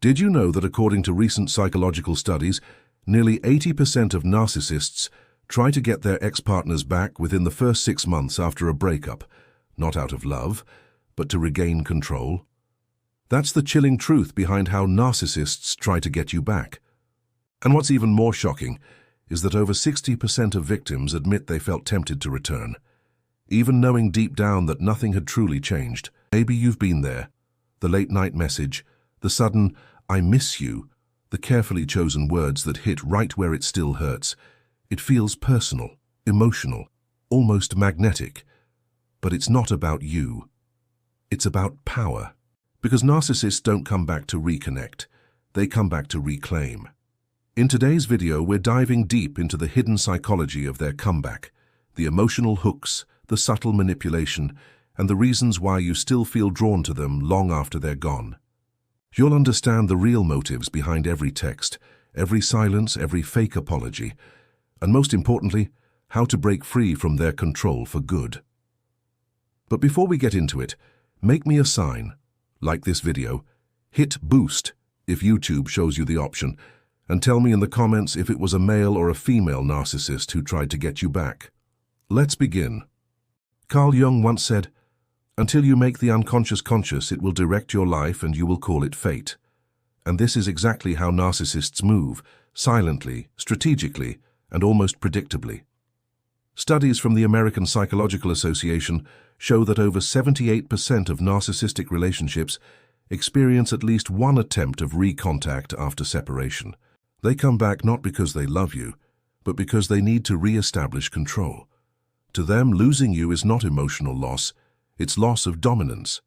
Did you know that according to recent psychological studies, nearly 80% of narcissists try to get their ex-partners back within the first 6 months after a breakup, not out of love, but to regain control? That's the chilling truth behind how narcissists try to get you back. And what's even more shocking is that over 60% of victims admit they felt tempted to return, even knowing deep down that nothing had truly changed. Maybe you've been there. The late-night message, the sudden, "I miss you," the carefully chosen words that hit right where it still hurts. It feels personal, emotional, almost magnetic. But it's not about you. It's about power. Because narcissists don't come back to reconnect. They come back to reclaim. In today's video, we're diving deep into the hidden psychology of their comeback, the emotional hooks, the subtle manipulation, and the reasons why you still feel drawn to them long after they're gone. You'll understand the real motives behind every text, every silence, every fake apology, and most importantly, how to break free from their control for good. But before we get into it, make me a sign, like this video, hit boost if YouTube shows you the option, and tell me in the comments if it was a male or a female narcissist who tried to get you back. Let's begin. Carl Jung once said, "Until you make the unconscious conscious, it will direct your life and you will call it fate." And this is exactly how narcissists move, silently, strategically, and almost predictably. Studies from the American Psychological Association show that over 78% of narcissistic relationships experience at least one attempt of recontact after separation. They come back not because they love you, but because they need to re-establish control. To them, losing you is not emotional loss, it's loss of dominance.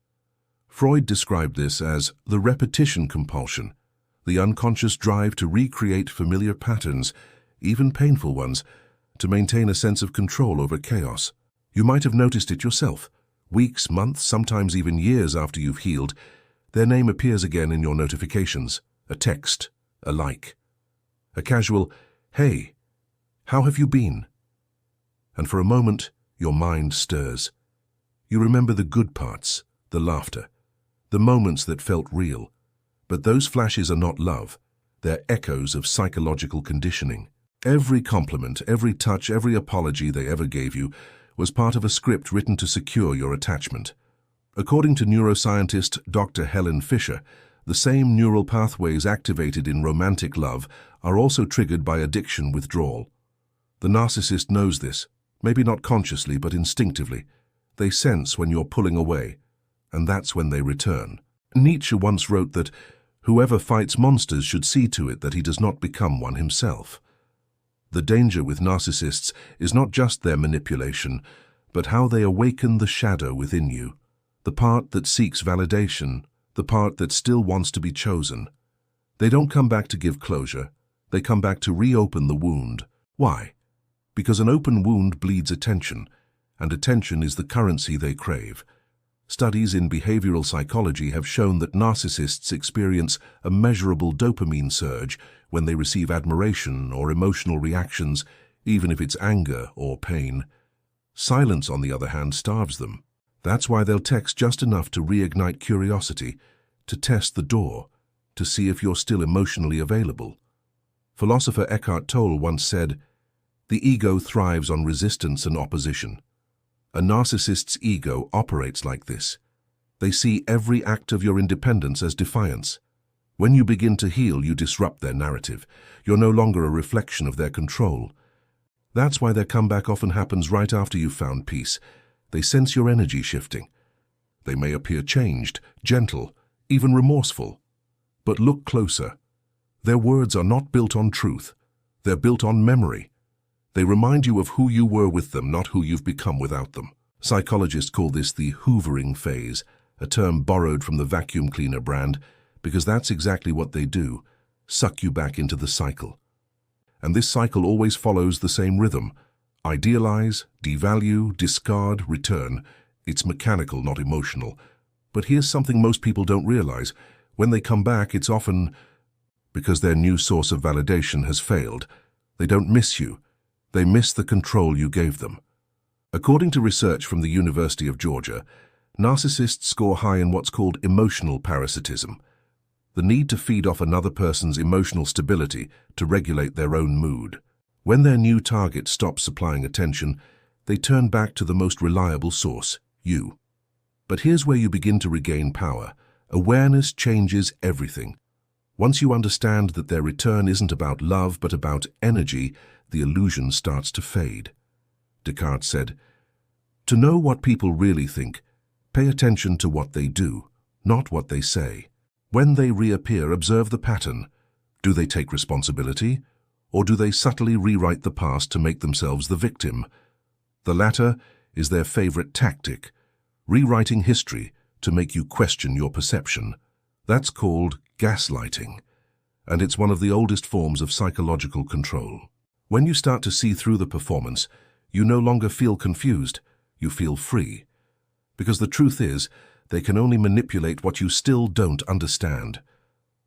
Freud described this as the repetition compulsion, the unconscious drive to recreate familiar patterns, even painful ones, to maintain a sense of control over chaos. You might have noticed it yourself. Weeks, months, sometimes even years after you've healed, their name appears again in your notifications, a text, a like, a casual, "Hey, how have you been?" And for a moment, your mind stirs. You remember the good parts, the laughter, the moments that felt real. But those flashes are not love. They're echoes of psychological conditioning. Every compliment, every touch, every apology they ever gave you was part of a script written to secure your attachment. According to neuroscientist Dr. Helen Fisher, the same neural pathways activated in romantic love are also triggered by addiction withdrawal. The narcissist knows this, maybe not consciously but instinctively. They sense when you're pulling away, and that's when they return. Nietzsche once wrote that whoever fights monsters should see to it that he does not become one himself. The danger with narcissists is not just their manipulation, but how they awaken the shadow within you, the part that seeks validation, the part that still wants to be chosen. They don't come back to give closure, they come back to reopen the wound. Why? Because an open wound bleeds attention, and attention is the currency they crave. Studies in behavioral psychology have shown that narcissists experience a measurable dopamine surge when they receive admiration or emotional reactions, even if it's anger or pain. Silence, on the other hand, starves them. That's why they'll text just enough to reignite curiosity, to test the door, to see if you're still emotionally available. Philosopher Eckhart Tolle once said, "The ego thrives on resistance and opposition." A narcissist's ego operates like this. They see every act of your independence as defiance. When you begin to heal, you disrupt their narrative. You're no longer a reflection of their control. That's why their comeback often happens right after you've found peace. They sense your energy shifting. They may appear changed, gentle, even remorseful. But look closer. Their words are not built on truth. They're built on memory. They remind you of who you were with them, not who you've become without them. Psychologists call this the hoovering phase, a term borrowed from the vacuum cleaner brand, because that's exactly what they do, suck you back into the cycle. And this cycle always follows the same rhythm. Idealize, devalue, discard, return. It's mechanical, not emotional. But here's something most people don't realize. When they come back, it's often because their new source of validation has failed. They don't miss you. They miss the control you gave them. According to research from the University of Georgia, narcissists score high in what's called emotional parasitism. the need to feed off another person's emotional stability to regulate their own mood. When their new target stops supplying attention, they turn back to the most reliable source, you. But here's where you begin to regain power. Awareness changes everything. Once you understand that their return isn't about love but about energy, the illusion starts to fade. Descartes said, "To know what people really think, pay attention to what they do, not what they say. When they reappear, observe the pattern. Do they take responsibility, or do they subtly rewrite the past to make themselves the victim? The latter is their favorite tactic, rewriting history to make you question your perception. That's called gaslighting, and it's one of the oldest forms of psychological control. When you start to see through the performance, you no longer feel confused, you feel free. Because the truth is, they can only manipulate what you still don't understand.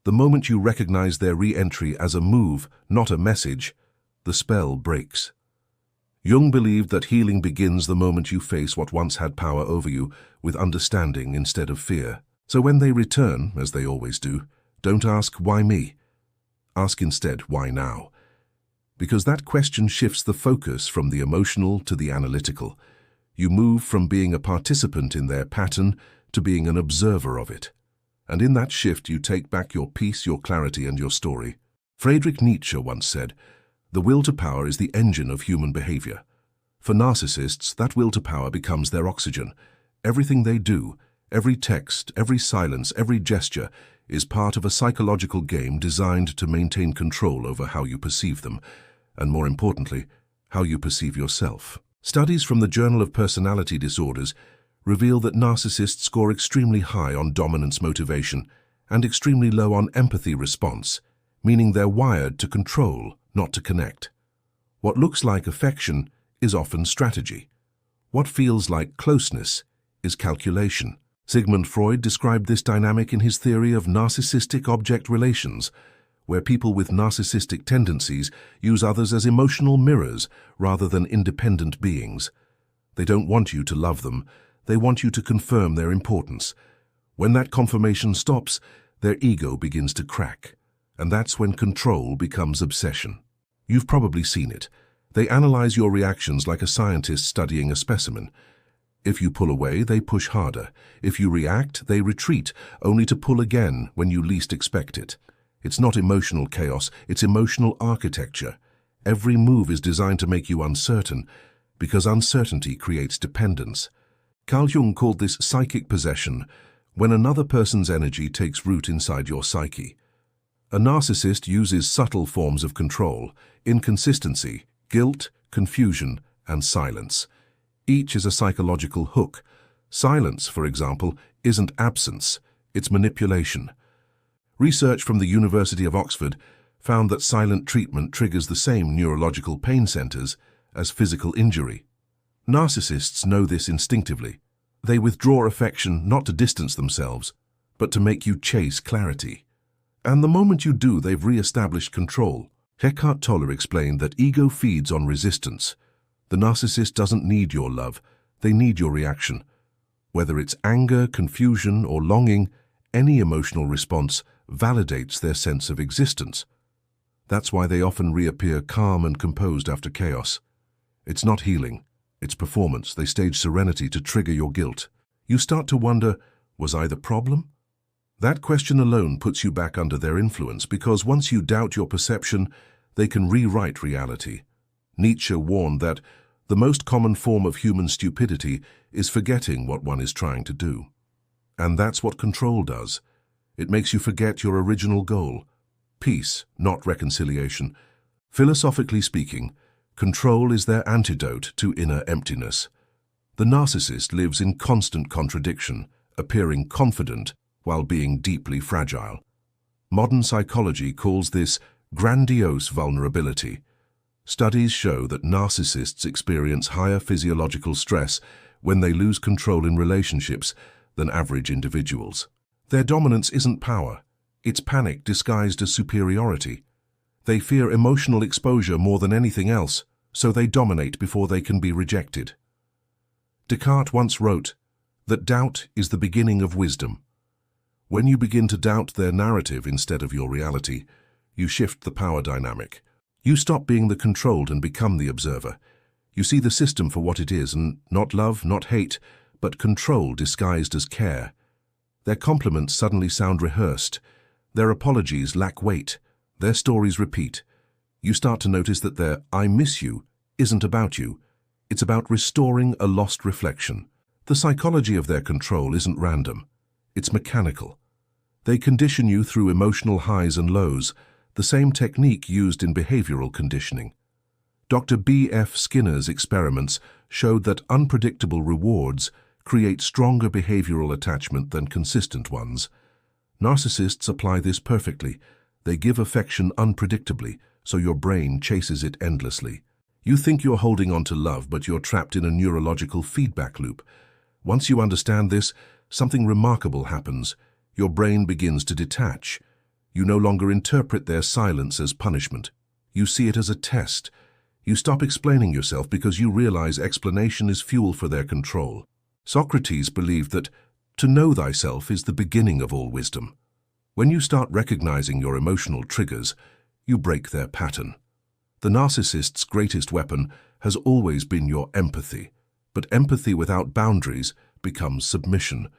The moment you recognize their re-entry as a move, not a message, the spell breaks. Jung believed that healing begins the moment you face what once had power over you with understanding instead of fear. So when they return, as they always do, don't ask, "Why me?" Ask instead, "Why now?" Because that question shifts the focus from the emotional to the analytical. You move from being a participant in their pattern to being an observer of it. And in that shift, you take back your peace, your clarity, and your story. Friedrich Nietzsche once said, "The will to power is the engine of human behavior." For narcissists, that will to power becomes their oxygen. Everything they do, every text, every silence, every gesture, is part of a psychological game designed to maintain control over how you perceive them, and more importantly, how you perceive yourself. Studies from the Journal of Personality Disorders reveal that narcissists score extremely high on dominance motivation and extremely low on empathy response, meaning they're wired to control, not to connect. What looks like affection is often strategy. What feels like closeness is calculation. Sigmund Freud described this dynamic in his theory of narcissistic object relations, where people with narcissistic tendencies use others as emotional mirrors rather than independent beings. They don't want you to love them, they want you to confirm their importance. When that confirmation stops, their ego begins to crack, and that's when control becomes obsession. You've probably seen it. They analyze your reactions like a scientist studying a specimen. If you pull away, they push harder. If you react, they retreat, only to pull again when you least expect it. It's not emotional chaos, it's emotional architecture. Every move is designed to make you uncertain, because uncertainty creates dependence. Carl Jung called this psychic possession, when another person's energy takes root inside your psyche. A narcissist uses subtle forms of control, inconsistency, guilt, confusion, and silence. Each is a psychological hook. Silence, for example, isn't absence, it's manipulation. Research from the University of Oxford found that silent treatment triggers the same neurological pain centers as physical injury. Narcissists know this instinctively. They withdraw affection not to distance themselves, but to make you chase clarity. And the moment you do, they've re-established control. Eckhart Tolle explained that ego feeds on resistance. The narcissist doesn't need your love, they need your reaction. Whether it's anger, confusion, or longing, any emotional response validates their sense of existence. That's why they often reappear calm and composed after chaos. It's not healing, it's performance. They stage serenity to trigger your guilt. You start to wonder, was I the problem? That question alone puts you back under their influence, because once you doubt your perception, they can rewrite reality. Nietzsche warned that the most common form of human stupidity is forgetting what one is trying to do. And that's what control does. It makes you forget your original goal. Peace, not reconciliation. Philosophically speaking, control is their antidote to inner emptiness. The narcissist lives in constant contradiction, appearing confident while being deeply fragile. Modern psychology calls this grandiose vulnerability. Studies show that narcissists experience higher physiological stress when they lose control in relationships than average individuals. Their dominance isn't power, it's panic disguised as superiority. They fear emotional exposure more than anything else, so they dominate before they can be rejected. Descartes once wrote that doubt is the beginning of wisdom. When you begin to doubt their narrative instead of your reality, you shift the power dynamic. You stop being the controlled and become the observer. You see the system for what it is, and not love, not hate, but control disguised as care. Their compliments suddenly sound rehearsed. Their apologies lack weight. Their stories repeat. You start to notice that their "I miss you" isn't about you. It's about restoring a lost reflection. The psychology of their control isn't random. It's mechanical. They condition you through emotional highs and lows, the same technique used in behavioral conditioning. Dr. B.F. Skinner's experiments showed that unpredictable rewards create stronger behavioral attachment than consistent ones. Narcissists apply this perfectly. They give affection unpredictably, so your brain chases it endlessly. You think you're holding on to love, but you're trapped in a neurological feedback loop. Once you understand this, something remarkable happens. Your brain begins to detach. You no longer interpret their silence as punishment. You see it as a test. You stop explaining yourself because you realize explanation is fuel for their control. Socrates believed that to know thyself is the beginning of all wisdom. When you start recognizing your emotional triggers, you break their pattern. The narcissist's greatest weapon has always been your empathy, but empathy without boundaries becomes submission.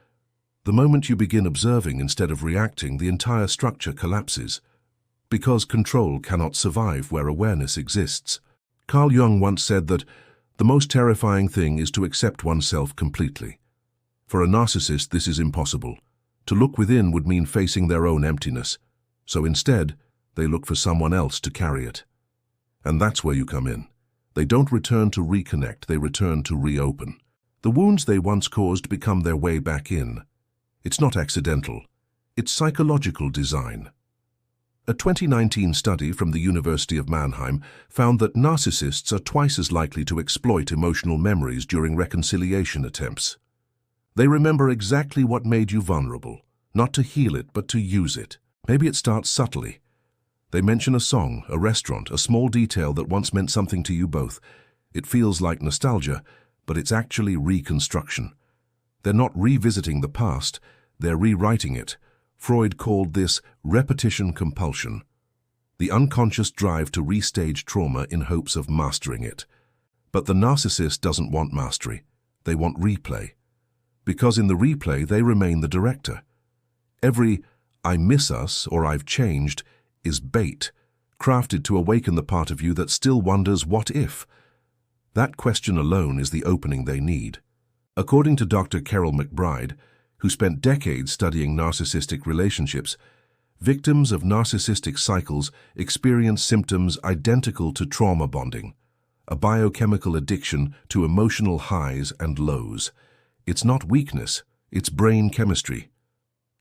The moment you begin observing instead of reacting, the entire structure collapses. Because control cannot survive where awareness exists. Carl Jung once said that the most terrifying thing is to accept oneself completely. For a narcissist, this is impossible. To look within would mean facing their own emptiness. So instead, they look for someone else to carry it. And that's where you come in. They don't return to reconnect, they return to reopen. The wounds they once caused become their way back in. It's not accidental. It's psychological design. A 2019 study from the University of Mannheim found that narcissists are twice as likely to exploit emotional memories during reconciliation attempts. They remember exactly what made you vulnerable, not to heal it, but to use it. Maybe it starts subtly. They mention a song, a restaurant, a small detail that once meant something to you both. It feels like nostalgia, but it's actually reconstruction. They're not revisiting the past, they're rewriting it. Freud called this repetition compulsion, the unconscious drive to restage trauma in hopes of mastering it. But the narcissist doesn't want mastery, they want replay. Because in the replay, they remain the director. Every "I miss us" or "I've changed" is bait, crafted to awaken the part of you that still wonders what if. That question alone is the opening they need. According to Dr. Carol McBride, who spent decades studying narcissistic relationships, victims of narcissistic cycles experience symptoms identical to trauma bonding, a biochemical addiction to emotional highs and lows. It's not weakness, it's brain chemistry.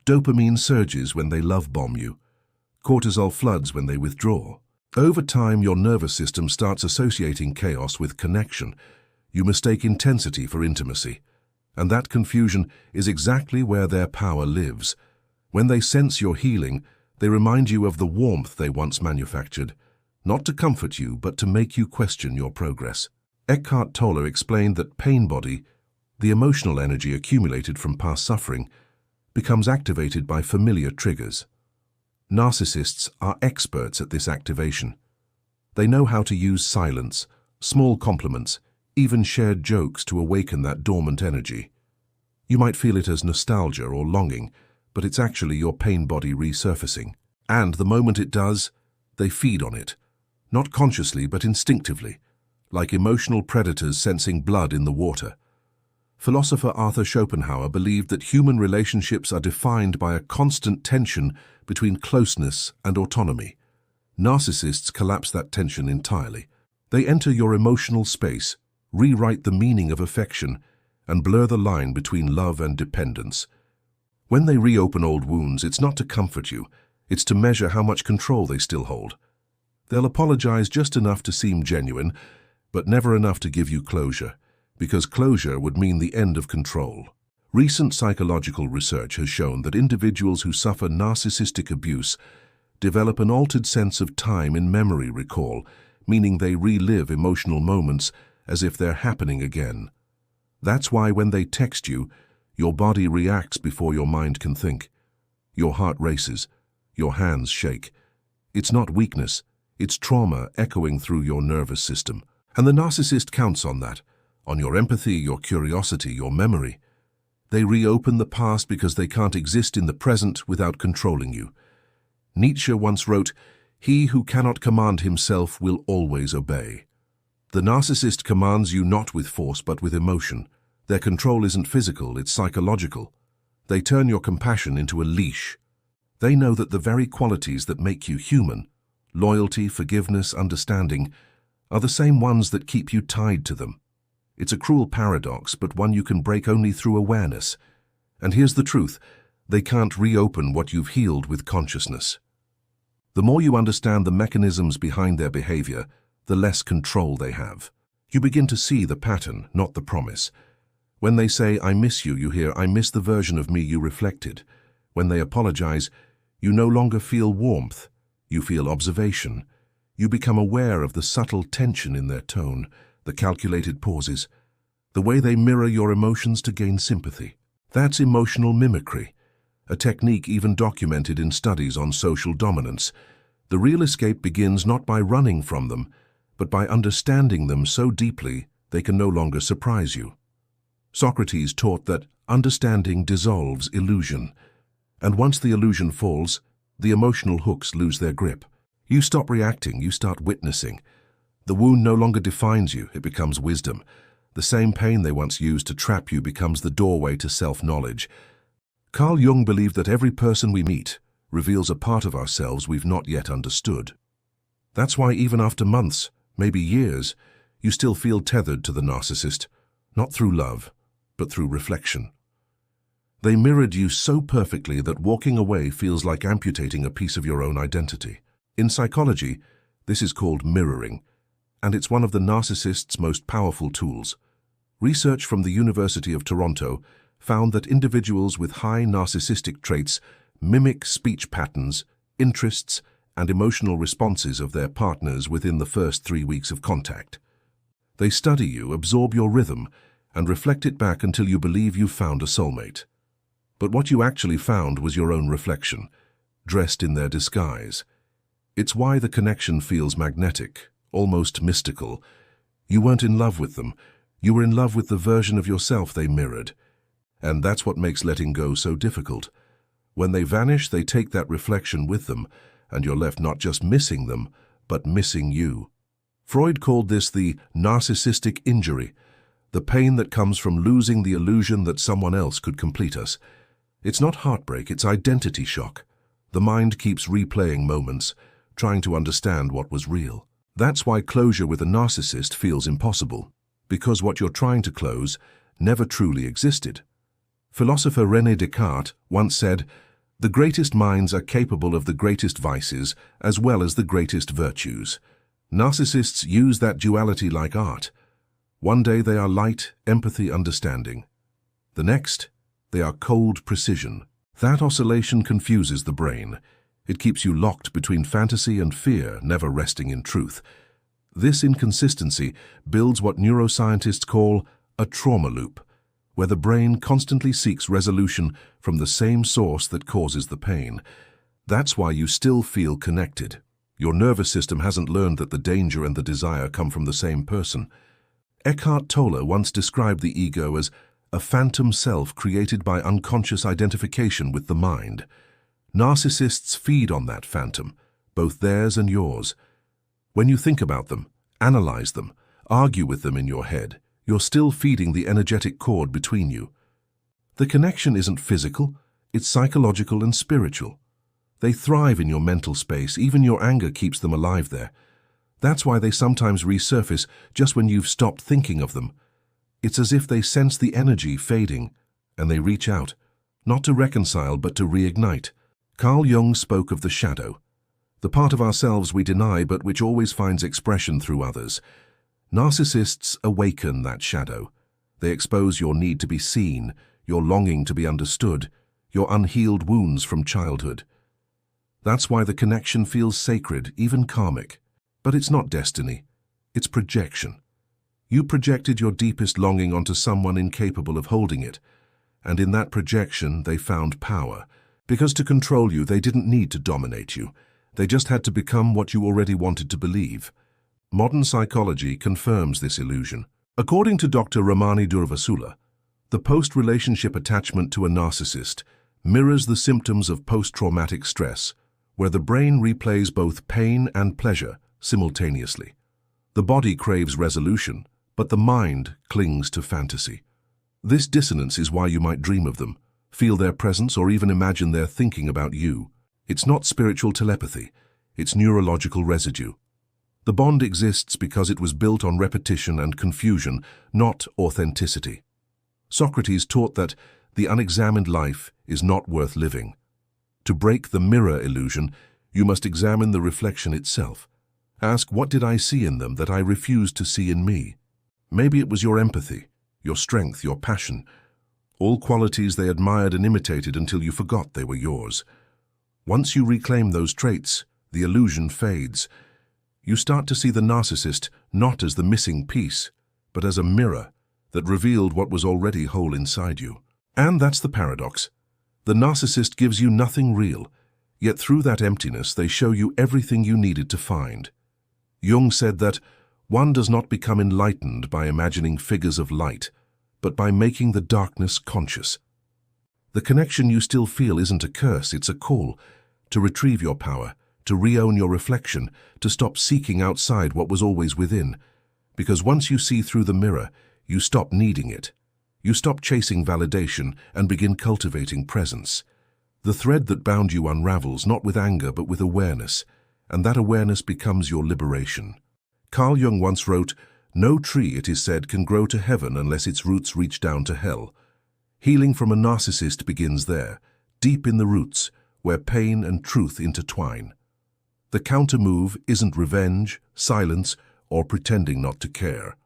Dopamine surges when they love bomb you. Cortisol floods when they withdraw. Over time, your nervous system starts associating chaos with connection. You mistake intensity for intimacy. And that confusion is exactly where their power lives. When they sense your healing, they remind you of the warmth they once manufactured, not to comfort you, but to make you question your progress. Eckhart Tolle explained that pain body, the emotional energy accumulated from past suffering, becomes activated by familiar triggers. Narcissists are experts at this activation. They know how to use silence, small compliments, even shared jokes to awaken that dormant energy. You might feel it as nostalgia or longing, but it's actually your pain body resurfacing. And the moment it does, they feed on it. Not consciously, but instinctively, like emotional predators sensing blood in the water. Philosopher Arthur Schopenhauer believed that human relationships are defined by a constant tension between closeness and autonomy. Narcissists collapse that tension entirely. They enter your emotional space, rewrite the meaning of affection, and blur the line between love and dependence. When they reopen old wounds, it's not to comfort you, it's to measure how much control they still hold. They'll apologize just enough to seem genuine, but never enough to give you closure, because closure would mean the end of control. Recent psychological research has shown that individuals who suffer narcissistic abuse develop an altered sense of time in memory recall, meaning they relive emotional moments as if they're happening again. That's why when they text you, your body reacts before your mind can think. Your heart races. Your hands shake. It's not weakness. It's trauma echoing through your nervous system. And the narcissist counts on that, on your empathy, your curiosity, your memory. They reopen the past because they can't exist in the present without controlling you. Nietzsche once wrote, "He who cannot command himself will always obey." The narcissist commands you not with force but with emotion. Their control isn't physical, it's psychological. They turn your compassion into a leash. They know that the very qualities that make you human, loyalty, forgiveness, understanding, are the same ones that keep you tied to them. It's a cruel paradox, but one you can break only through awareness. And here's the truth, they can't reopen what you've healed with consciousness. The more you understand the mechanisms behind their behavior, the less control they have. You begin to see the pattern, not the promise. When they say, "I miss you," you hear, "I miss the version of me you reflected." When they apologize, you no longer feel warmth, you feel observation. You become aware of the subtle tension in their tone, the calculated pauses, the way they mirror your emotions to gain sympathy. That's emotional mimicry, a technique even documented in studies on social dominance. The real escape begins not by running from them, but by understanding them so deeply they can no longer surprise you. Socrates taught that understanding dissolves illusion, and once the illusion falls, the emotional hooks lose their grip. You stop reacting, you start witnessing. The wound no longer defines you, it becomes wisdom. The same pain they once used to trap you becomes the doorway to self-knowledge. Carl Jung believed that every person we meet reveals a part of ourselves we've not yet understood. That's why even after months, maybe years, you still feel tethered to the narcissist, not through love, but through reflection. They mirrored you so perfectly that walking away feels like amputating a piece of your own identity. In psychology, this is called mirroring, and it's one of the narcissist's most powerful tools. Research from the University of Toronto found that individuals with high narcissistic traits mimic speech patterns, interests, and emotional responses of their partners within the first 3 weeks of contact. They study you, absorb your rhythm, and reflect it back until you believe you've found a soulmate. But what you actually found was your own reflection, dressed in their disguise. It's why the connection feels magnetic, almost mystical. You weren't in love with them. You were in love with the version of yourself they mirrored. And that's what makes letting go so difficult. When they vanish, they take that reflection with them, and you're left not just missing them, but missing you. Freud called this the narcissistic injury, the pain that comes from losing the illusion that someone else could complete us. It's not heartbreak, it's identity shock. The mind keeps replaying moments, trying to understand what was real. That's why closure with a narcissist feels impossible, because what you're trying to close never truly existed. Philosopher René Descartes once said, "The greatest minds are capable of the greatest vices as well as the greatest virtues." Narcissists use that duality like art. One day they are light, empathy, understanding. The next, they are cold precision. That oscillation confuses the brain. It keeps you locked between fantasy and fear, never resting in truth. This inconsistency builds what neuroscientists call a trauma loop, where the brain constantly seeks resolution from the same source that causes the pain. That's why you still feel connected. Your nervous system hasn't learned that the danger and the desire come from the same person. Eckhart Tolle once described the ego as a phantom self created by unconscious identification with the mind. Narcissists feed on that phantom, both theirs and yours. When you think about them, analyze them, argue with them in your head, you're still feeding the energetic cord between you. The connection isn't physical, it's psychological and spiritual. They thrive in your mental space, even your anger keeps them alive there. That's why they sometimes resurface just when you've stopped thinking of them. It's as if they sense the energy fading, and they reach out, not to reconcile but to reignite. Carl Jung spoke of the shadow, the part of ourselves we deny but which always finds expression through others. Narcissists awaken that shadow. They expose your need to be seen, your longing to be understood, your unhealed wounds from childhood. That's why the connection feels sacred, even karmic. But it's not destiny, it's projection. You projected your deepest longing onto someone incapable of holding it, and in that projection they found power, Because to control you, they didn't need to dominate you. They just had to become what you already wanted to believe. Modern psychology confirms this illusion. According to Dr. Ramani Durvasula, the post-relationship attachment to a narcissist mirrors the symptoms of post-traumatic stress, where the brain replays both pain and pleasure simultaneously. The body craves resolution, but the mind clings to fantasy. This dissonance is why you might dream of them, feel their presence, or even imagine they're thinking about you. It's not spiritual telepathy, it's neurological residue. The bond exists because it was built on repetition and confusion, not authenticity. Socrates taught that the unexamined life is not worth living. To break the mirror illusion, you must examine the reflection itself. Ask, what did I see in them that I refused to see in me? Maybe it was your empathy, your strength, your passion, all qualities they admired and imitated until you forgot they were yours. Once you reclaim those traits, the illusion fades. You start to see the narcissist not as the missing piece, but as a mirror that revealed what was already whole inside you. And that's the paradox. The narcissist gives you nothing real, yet through that emptiness they show you everything you needed to find. Jung said that one does not become enlightened by imagining figures of light, but by making the darkness conscious. The connection you still feel isn't a curse, it's a call to retrieve your power, to re-own your reflection, to stop seeking outside what was always within. Because once you see through the mirror, you stop needing it. You stop chasing validation and begin cultivating presence. The thread that bound you unravels not with anger but with awareness, and that awareness becomes your liberation. Carl Jung once wrote, "No tree, it is said, can grow to heaven unless its roots reach down to hell." Healing from a narcissist begins there, deep in the roots, where pain and truth intertwine. The counter-move isn't revenge, silence, or pretending not to care.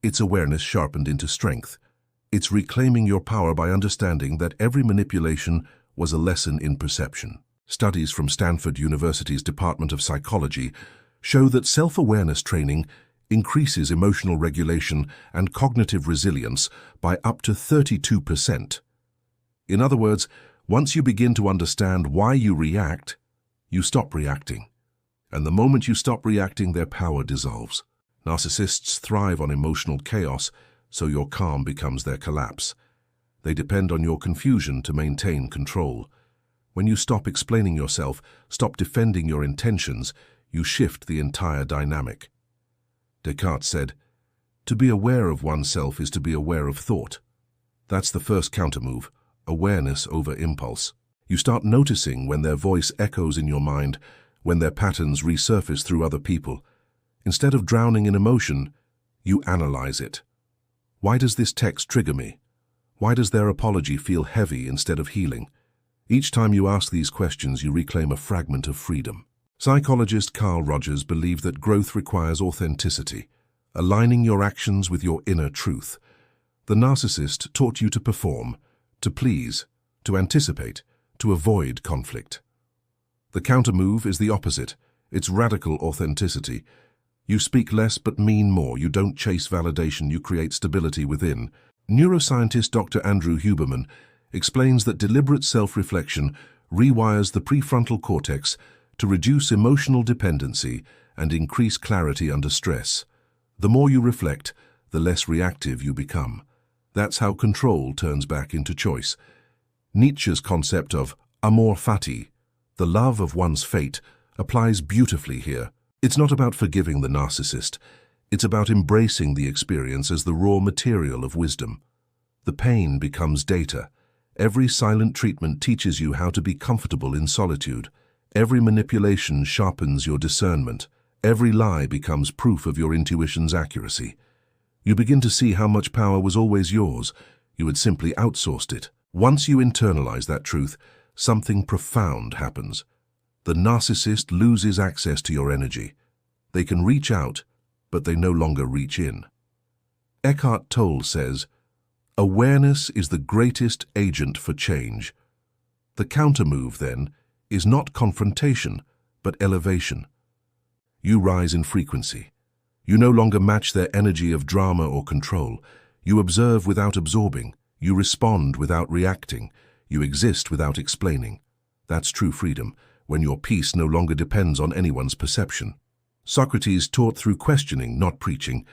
It's awareness sharpened into strength. It's reclaiming your power by understanding that every manipulation was a lesson in perception. Studies from Stanford University's Department of Psychology show that self-awareness training increases emotional regulation and cognitive resilience by up to 32%. In other words, once you begin to understand why you react, you stop reacting. And the moment you stop reacting, their power dissolves. Narcissists thrive on emotional chaos, so your calm becomes their collapse. They depend on your confusion to maintain control. When you stop explaining yourself, stop defending your intentions, you shift the entire dynamic. Descartes said, "To be aware of oneself is to be aware of thought." That's the first countermove, awareness over impulse. You start noticing when their voice echoes in your mind, when their patterns resurface through other people. Instead of drowning in emotion, you analyze it. Why does this text trigger me? Why does their apology feel heavy instead of healing? Each time you ask these questions, you reclaim a fragment of freedom. Psychologist Carl Rogers believed that growth requires authenticity, aligning your actions with your inner truth. The narcissist taught you to perform, to please, to anticipate, to avoid conflict. The countermove is the opposite. It's radical authenticity. You speak less but mean more. You don't chase validation, you create stability within. Neuroscientist Dr. Andrew Huberman explains that deliberate self-reflection rewires the prefrontal cortex to reduce emotional dependency and increase clarity under stress. The more you reflect, the less reactive you become. That's how control turns back into choice. Nietzsche's concept of amor fati, the love of one's fate, applies beautifully here. It's not about forgiving the narcissist. It's about embracing the experience as the raw material of wisdom. The pain becomes data. Every silent treatment teaches you how to be comfortable in solitude. Every manipulation sharpens your discernment. Every lie becomes proof of your intuition's accuracy. You begin to see how much power was always yours. You had simply outsourced it. Once you internalize that truth, something profound happens. The narcissist loses access to your energy. They can reach out, but they no longer reach in. Eckhart Tolle says, "Awareness is the greatest agent for change." The countermove, then, is not confrontation, but elevation. You rise in frequency. You no longer match their energy of drama or control. You observe without absorbing. You respond without reacting. You exist without explaining. That's true freedom, when your peace no longer depends on anyone's perception. Socrates taught through questioning, not preaching.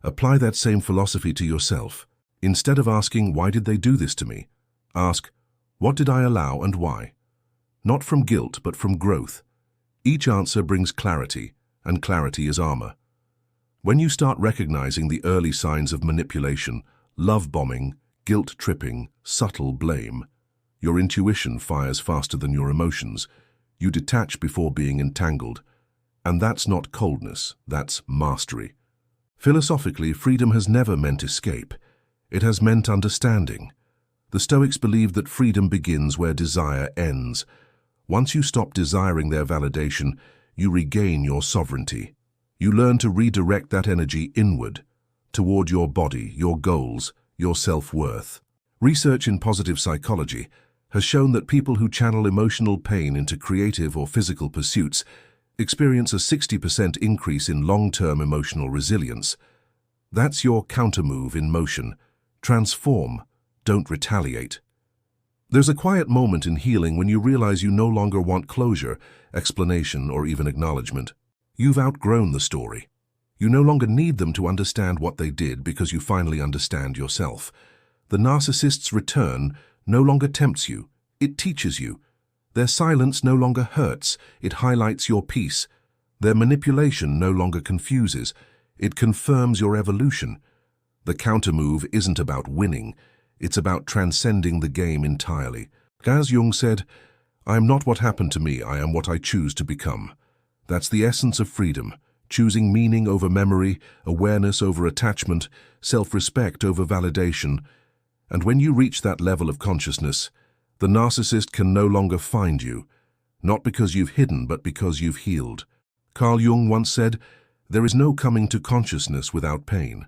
Apply that same philosophy to yourself. Instead of asking, why did they do this to me? Ask, what did I allow and why? Not from guilt, but from growth. Each answer brings clarity, and clarity is armor. When you start recognizing the early signs of manipulation, love bombing, guilt tripping, subtle blame, your intuition fires faster than your emotions. You detach before being entangled. And that's not coldness, that's mastery. Philosophically, freedom has never meant escape. It has meant understanding. The Stoics believed that freedom begins where desire ends. Once you stop desiring their validation, you regain your sovereignty. You learn to redirect that energy inward, toward your body, your goals, your self-worth. Research in positive psychology has shown that people who channel emotional pain into creative or physical pursuits experience a 60% increase in long-term emotional resilience. That's your countermove in motion. Transform, don't retaliate. There's a quiet moment in healing when you realize you no longer want closure, explanation, or even acknowledgement. You've outgrown the story. You no longer need them to understand what they did because you finally understand yourself. The narcissist's return no longer tempts you, it teaches you. Their silence no longer hurts, it highlights your peace. Their manipulation no longer confuses, it confirms your evolution. The countermove isn't about winning, it's about transcending the game entirely. As Jung said, I am not what happened to me, I am what I choose to become. That's the essence of freedom, choosing meaning over memory, awareness over attachment, self-respect over validation. And when you reach that level of consciousness, the narcissist can no longer find you, not because you've hidden, but because you've healed. Carl Jung once said, there is no coming to consciousness without pain.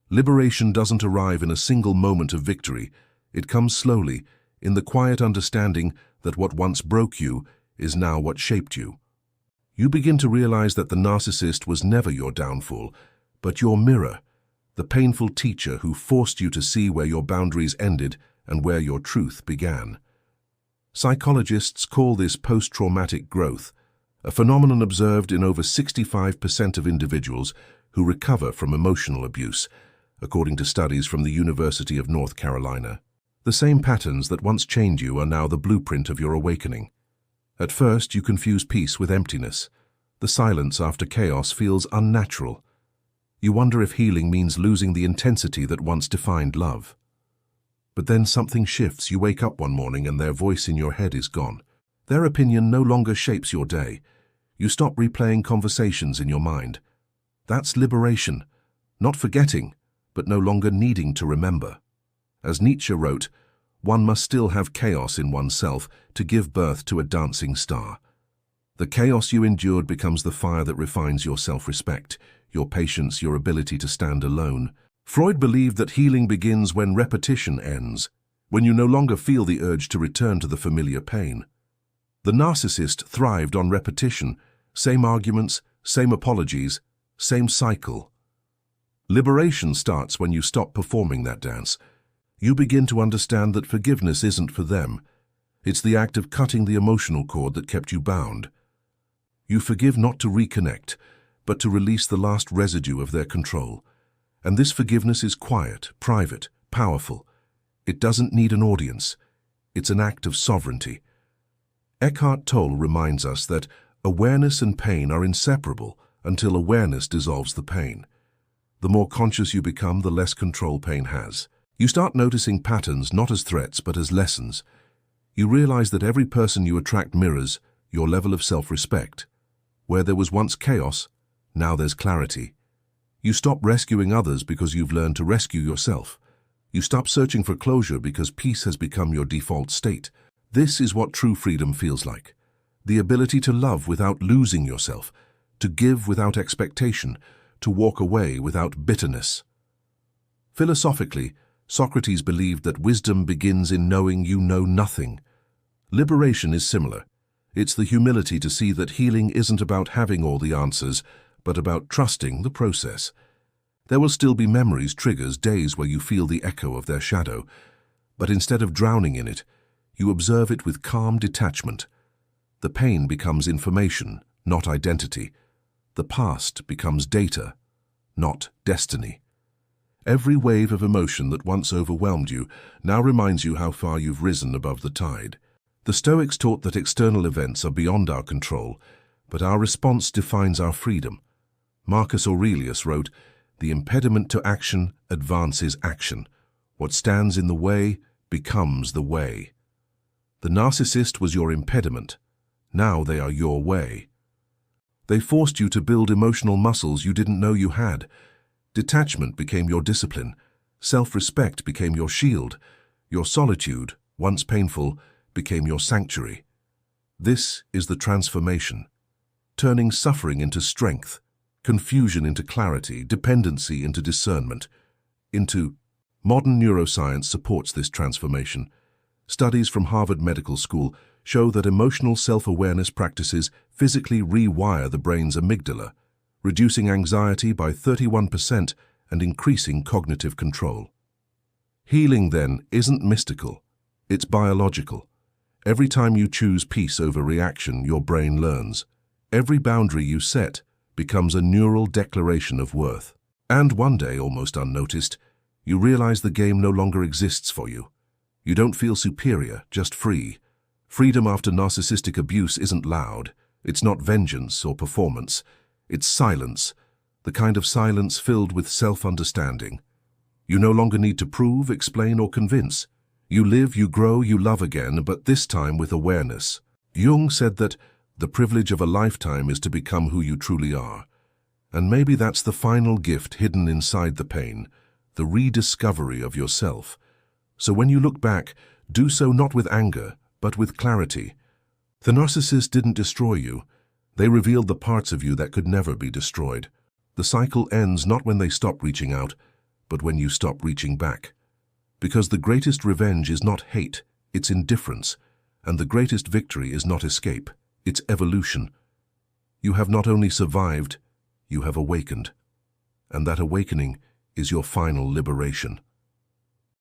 Liberation doesn't arrive in a single moment of victory. It comes slowly, in the quiet understanding that what once broke you is now what shaped you. You begin to realize that the narcissist was never your downfall, but your mirror, the painful teacher who forced you to see where your boundaries ended and where your truth began. Psychologists call this post-traumatic growth, a phenomenon observed in over 65% of individuals who recover from emotional abuse, according to studies from the University of North Carolina. The same patterns that once chained you are now the blueprint of your awakening. At first, you confuse peace with emptiness. The silence after chaos feels unnatural. You wonder if healing means losing the intensity that once defined love. But then something shifts. You wake up one morning and their voice in your head is gone. Their opinion no longer shapes your day. You stop replaying conversations in your mind. That's liberation, not forgetting, but no longer needing to remember. As Nietzsche wrote, one must still have chaos in oneself to give birth to a dancing star. The chaos you endured becomes the fire that refines your self-respect, your patience, your ability to stand alone. Freud believed that healing begins when repetition ends, when you no longer feel the urge to return to the familiar pain. The narcissist thrived on repetition, same arguments, same apologies, same cycle. Liberation starts when you stop performing that dance. You begin to understand that forgiveness isn't for them. It's the act of cutting the emotional cord that kept you bound. You forgive not to reconnect, but to release the last residue of their control. And this forgiveness is quiet, private, powerful. It doesn't need an audience. It's an act of sovereignty. Eckhart Tolle reminds us that awareness and pain are inseparable until awareness dissolves the pain. The more conscious you become, the less control pain has. You start noticing patterns not as threats but as lessons. You realize that every person you attract mirrors your level of self-respect. Where there was once chaos, now there's clarity. You stop rescuing others because you've learned to rescue yourself. You stop searching for closure because peace has become your default state. This is what true freedom feels like. The ability to love without losing yourself, to give without expectation, to walk away without bitterness. Philosophically, Socrates believed that wisdom begins in knowing you know nothing. Liberation is similar. It's the humility to see that healing isn't about having all the answers, but about trusting the process. There will still be memories, triggers, days where you feel the echo of their shadow, but instead of drowning in it, you observe it with calm detachment, The pain becomes information, not identity. The past becomes data, not destiny. Every wave of emotion that once overwhelmed you now reminds you how far you've risen above the tide. The Stoics taught that external events are beyond our control, but our response defines our freedom. Marcus Aurelius wrote, "The impediment to action advances action. What stands in the way becomes the way." The narcissist was your impediment. Now they are your way. They forced you to build emotional muscles you didn't know you had. Detachment became your discipline. Self-respect became your shield. Your solitude, once painful, became your sanctuary. This is the transformation, turning suffering into strength, confusion into clarity, dependency into discernment, into modern neuroscience supports this transformation. Studies from Harvard Medical School show that emotional self-awareness practices physically rewire the brain's amygdala, reducing anxiety by 31% and increasing cognitive control. Healing, then, isn't mystical, it's biological. Every time you choose peace over reaction, your brain learns. Every boundary you set becomes a neural declaration of worth. And one day, almost unnoticed, you realize the game no longer exists for you. You don't feel superior, just free. Freedom after narcissistic abuse isn't loud. It's not vengeance or performance. It's silence, the kind of silence filled with self-understanding. You no longer need to prove, explain, or convince. You live, you grow, you love again, but this time with awareness. Jung said that the privilege of a lifetime is to become who you truly are. And maybe that's the final gift hidden inside the pain, the rediscovery of yourself. So when you look back, do so not with anger, but with clarity. The narcissist didn't destroy you. They revealed the parts of you that could never be destroyed. The cycle ends not when they stop reaching out, but when you stop reaching back. Because the greatest revenge is not hate, it's indifference, and the greatest victory is not escape, it's evolution. You have not only survived, you have awakened. And that awakening is your final liberation.